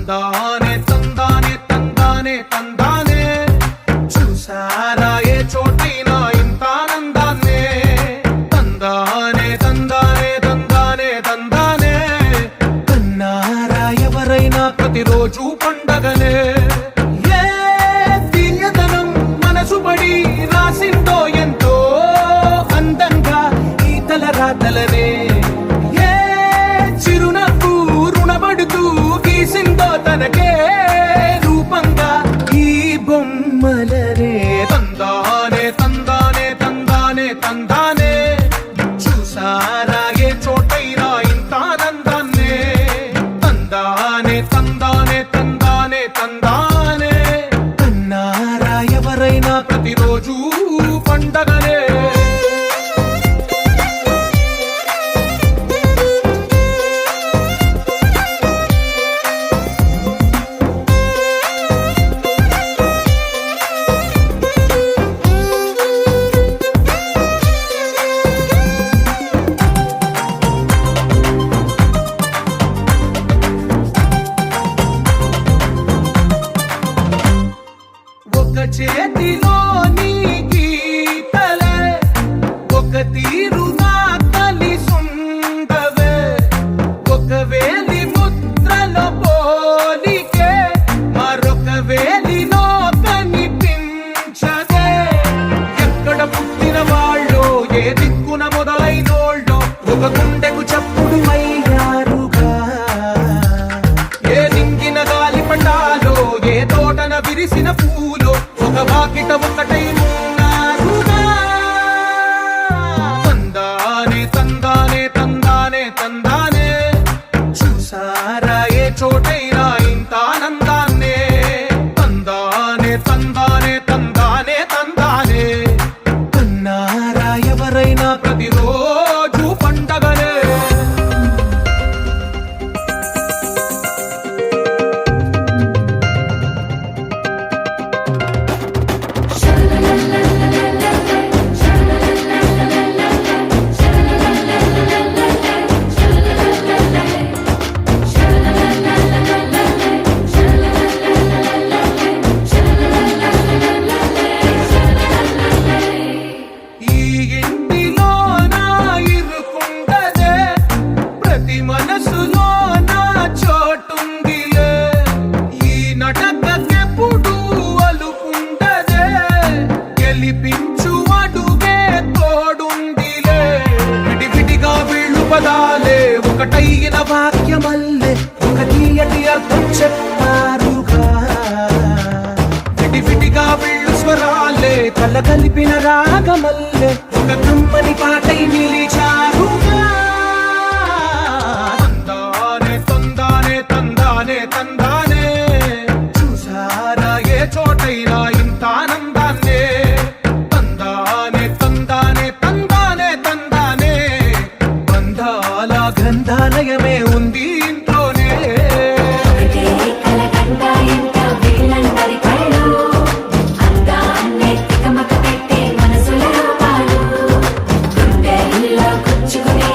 తందానే తందానే తందానే తందానే చూసారా ఏ చోటైనా ఇంత ఆనందాన్నే తందానే తందానే తందానే తందానే కన్నారా ఎవరైనా ప్రతిరోజు పండగనే ఏ తీయదనం మనసు పడి రాసిందో ఎంతో అందంగా ఈ తల రాతలనే ఏ చిరునవ్వు రుణపడుతూ గీసిందో తనకే రూపంగా ఈ బొమ్మలనే తందానే తందానే తందానే తందానే చూసారా ఏ చోటైనా ఇంత ఆనందాన్నే తందానే తందానే తందానే తందానే కన్నారా ఎవరైనా ప్రతిరోజు పండగనే ఒక చేతిలోని గీతలే ఒక తీరుగా కలిసుండవే ఒక వేలి ముద్రలో పోలికే మరొక వేలిలో కనిపించదే ఎక్కడ పుట్టిన వాళ్ళో ఏ దిక్కున మొదలైనోళ్ళో ఒక గుండెకు చప్పుడు అయ్యారుగా ఏ నింగిన గాలి పటాలో ఏ తోటన విరిసిన పూలో ఒక వాకిట ఒకటై ఉన్నారుగా తందానే తందానే తందానే తందానే చూసారా ఏ చోటైనా ఇంత ఆనందాన్నే తందానే తందానే తందానే తందానే కన్నారా ఎవరైనా ప్రతిరోజు పండగనే ఈ ఇంటిలో నా ఇరుకుండదే ప్రతి మనసులో నా చోటుందిలే ఈ నటకెప్పుడు అలుకుండదే గెలిపించు అడుగే తోడుందిలే విడివిడిగా వీళ్ళు పదాలే ఒకటైన వాక్యమల్లే ఒక తీయటి అర్థం చెప్పారుగా విడివిడిగా వీళ్ళు స్వరాలే కల కలిపిన రాగమల్లే ఒక కమ్మని పాటై నిలిచారుగా తందానే తందానే తందానే తందానే చూసారా ఏ చోటైనా ఇంత ఆనందాన్నే తందానే తందానే తందానే తందానే బంధాల గ్రంథాలయమే ఉంది ఇంట్లోనే ఒకటే కలకండ ఇంట వీళ్ళందరి కళ్ళు అందాన్నే తికమక పెట్టే మనసుల రూపాలు గుండెల్లో గుచ్చుకునే